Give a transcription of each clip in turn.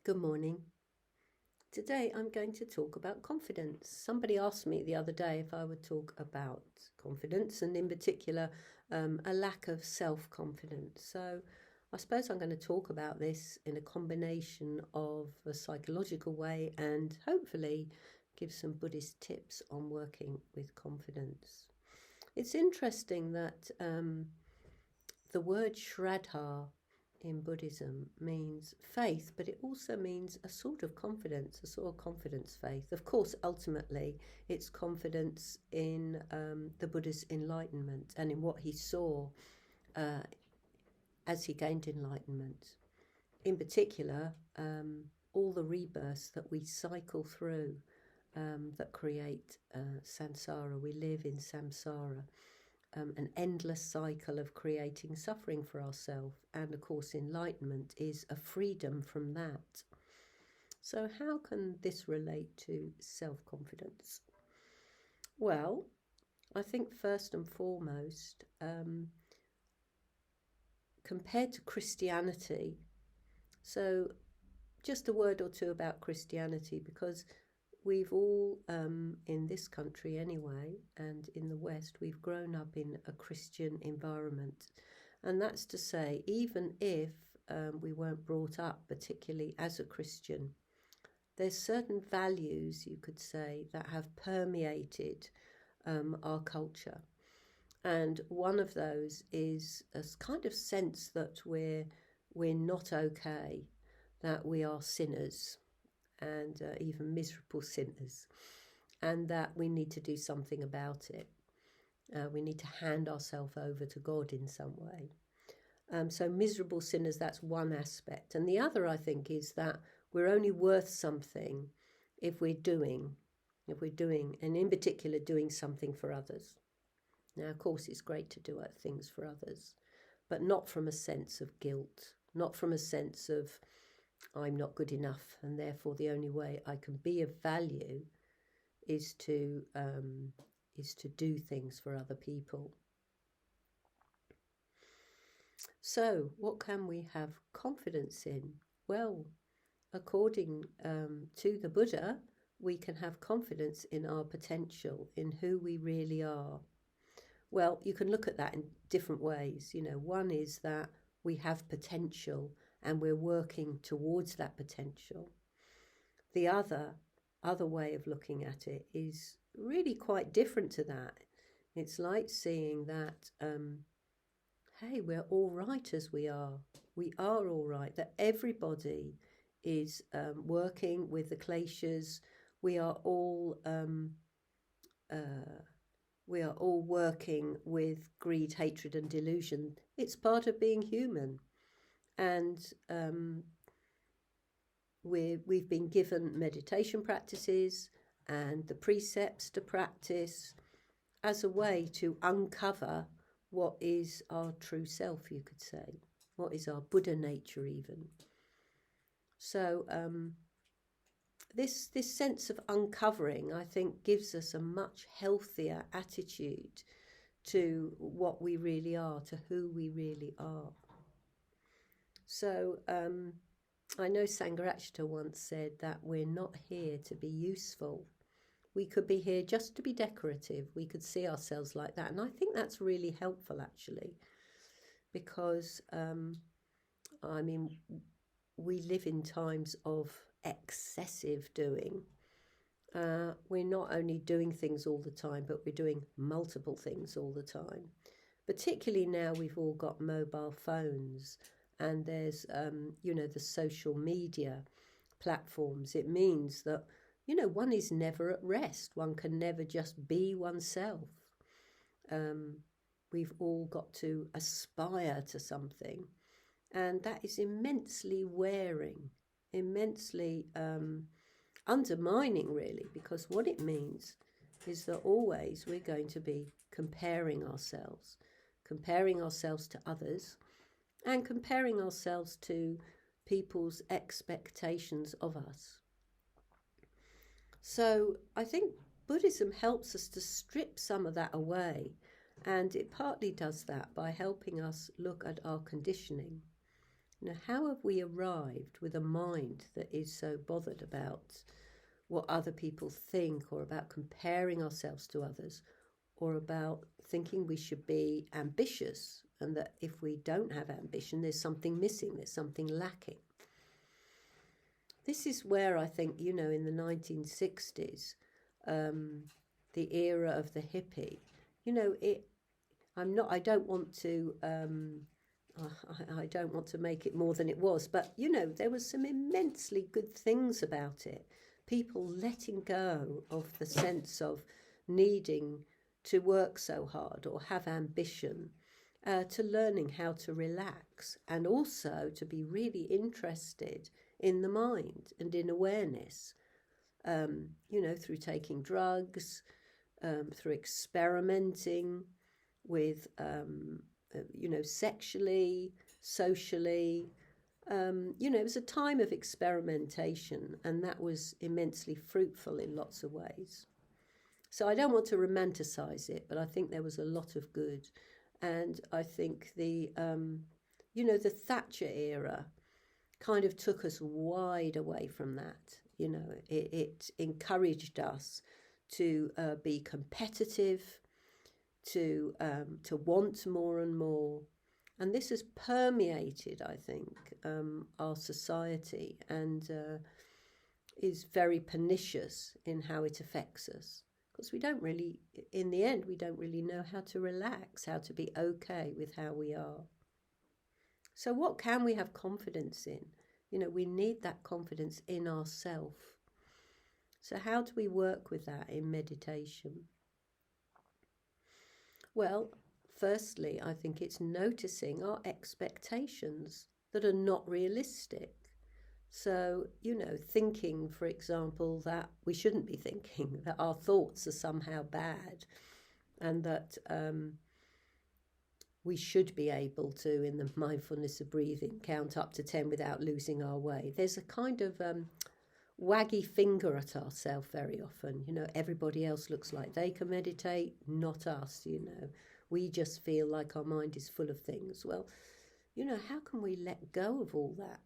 Good morning. Today I'm going to talk about confidence. Somebody asked me the other day if I would talk about confidence and, in particular, a lack of self confidence. So I suppose I'm going to talk about this in a combination of a psychological way and hopefully give some Buddhist tips on working with confidence. It's interesting that the word Shraddha in Buddhism means faith, but it also means a sort of confidence, a sort of confidence faith. Of course, ultimately, it's confidence in the Buddha's enlightenment and in what he saw uh, as he gained enlightenment. In particular, all the rebirths that we cycle through that create samsara. We live in samsara. An endless cycle of creating suffering for ourselves. And of course, enlightenment is a freedom from that. So, how can this relate to self confidence? Well, I think first and foremost, compared to Christianity, so just a word or two about Christianity, because we've all, in this country anyway, and in the West, we've grown up in a Christian environment. And that's to say, even if we weren't brought up particularly as a Christian, there's certain values, you could say, that have permeated our culture. And one of those is a kind of sense that we're not okay, that we are sinners, and even miserable sinners, and that we need to do something about it. We need to hand ourselves over to God in some way. So miserable sinners, that's one aspect. And the other, I think, is that we're only worth something if we're doing, and in particular, doing something for others. Now, of course, it's great to do things for others, but not from a sense of guilt, not from a sense of I'm not good enough, and therefore the only way I can be of value is to do things for other people. So, what can we have confidence in? Well, according to the Buddha, we can have confidence in our potential, in who we really are. Well, you can look at that in different ways. One is that we have potential and we're working towards that potential. The other way of looking at it is really quite different to that. It's like seeing that, hey, we're all right as we are. We are all right, that everybody is working with the kleshas. We are all working with greed, hatred, and delusion. It's part of being human. And we've been given meditation practices and the precepts to practice as a way to uncover what is our true self, you could say, what is our Buddha nature even. So this sense of uncovering, I think, gives us a much healthier attitude to what we really are, to who we really are. So I know Sangharakshita once said that we're not here to be useful. We could be here just to be decorative. We could see ourselves like that. And I think that's really helpful, actually, because, we live in times of excessive doing. We're not only doing things all the time, but we're doing multiple things all the time. Particularly now we've all got mobile phones and there's, the social media platforms. It means that, one is never at rest. One can never just be oneself. We've all got to aspire to something. And that is immensely wearing, immensely undermining, really, because what it means is that always we're going to be comparing ourselves to others, and comparing ourselves to people's expectations of us. So I think Buddhism helps us to strip some of that away, and it partly does that by helping us look at our conditioning. How have we arrived with a mind that is so bothered about what other people think, or about comparing ourselves to others, or about thinking we should be ambitious, and that if we don't have ambition, there's something missing, there's something lacking. This is where I think, in the 1960s, the era of the hippie, I don't want to, I don't want to make it more than it was, but, there was some immensely good things about it. People letting go of the sense of needing to work so hard or have ambition, to learning how to relax, and also to be really interested in the mind and in awareness, through taking drugs, through experimenting with, sexually, socially. It was a time of experimentation, and that was immensely fruitful in lots of ways. So I don't want to romanticize it, but I think there was a lot of good. And I think the Thatcher era kind of took us wide away from that. It encouraged us to be competitive, to want more and more. And this has permeated, I think, our society, and is very pernicious in how it affects us. Because in the end, we don't really know how to relax, how to be okay with how we are. So what can we have confidence in? We need that confidence in ourselves. So how do we work with that in meditation? Well, firstly, I think it's noticing our expectations that are not realistic. So, thinking, for example, that we shouldn't be thinking, that our thoughts are somehow bad, and that we should be able to, in the mindfulness of breathing, count up to 10 without losing our way. There's a kind of waggy finger at ourselves very often. Everybody else looks like they can meditate, not us, We just feel like our mind is full of things. Well, how can we let go of all that?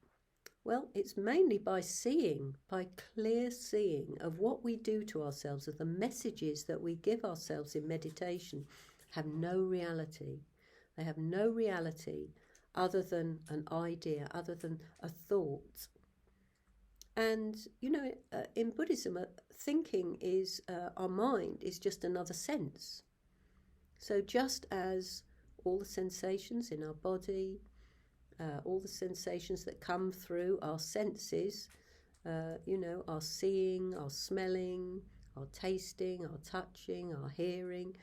Well, it's mainly by clear seeing of what we do to ourselves, of the messages that we give ourselves in meditation have no reality. They have no reality other than an idea, other than a thought. And, in Buddhism, thinking is, our mind is just another sense. So just as all the sensations in our body, all the sensations that come through our senses, our seeing, our smelling, our tasting, our touching, our hearing,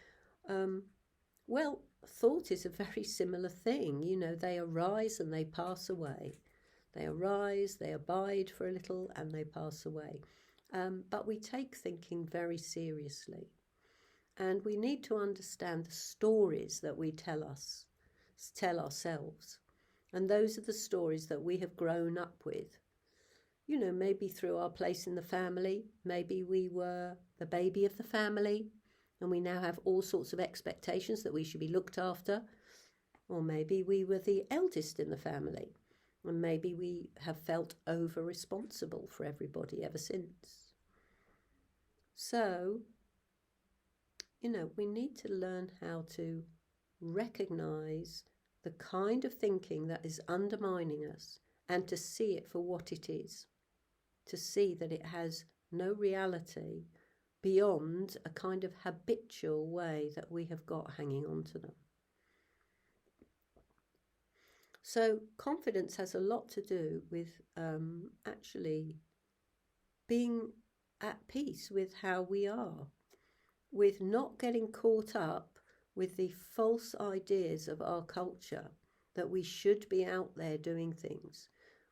thought is a very similar thing. They arise and they pass away. They arise, they abide for a little, and they pass away. But we take thinking very seriously. And we need to understand the stories that we tell ourselves. And those are the stories that we have grown up with. Maybe through our place in the family. Maybe we were the baby of the family, and we now have all sorts of expectations that we should be looked after. Or maybe we were the eldest in the family, and maybe we have felt over-responsible for everybody ever since. So, we need to learn how to recognize the kind of thinking that is undermining us, and to see it for what it is. To see that it has no reality beyond a kind of habitual way that we have got hanging on to them. So confidence has a lot to do with actually being at peace with how we are, with not getting caught up with the false ideas of our culture that we should be out there doing things.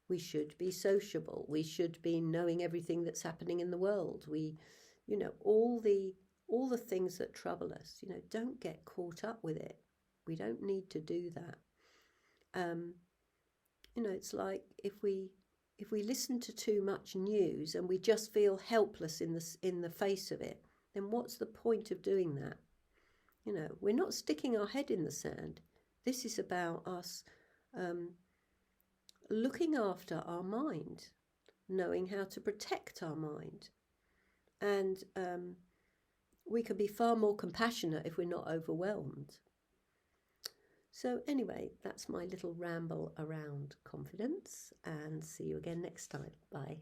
We should be sociable. We should be knowing everything that's happening in the world. All the things that trouble us, don't get caught up with it. We don't need to do that. It's like if we listen to too much news and we just feel helpless in the face of it, then what's the point of doing that? We're not sticking our head in the sand. This is about us looking after our mind, knowing how to protect our mind. And we can be far more compassionate if we're not overwhelmed. So anyway, that's my little ramble around confidence, and see you again next time. Bye.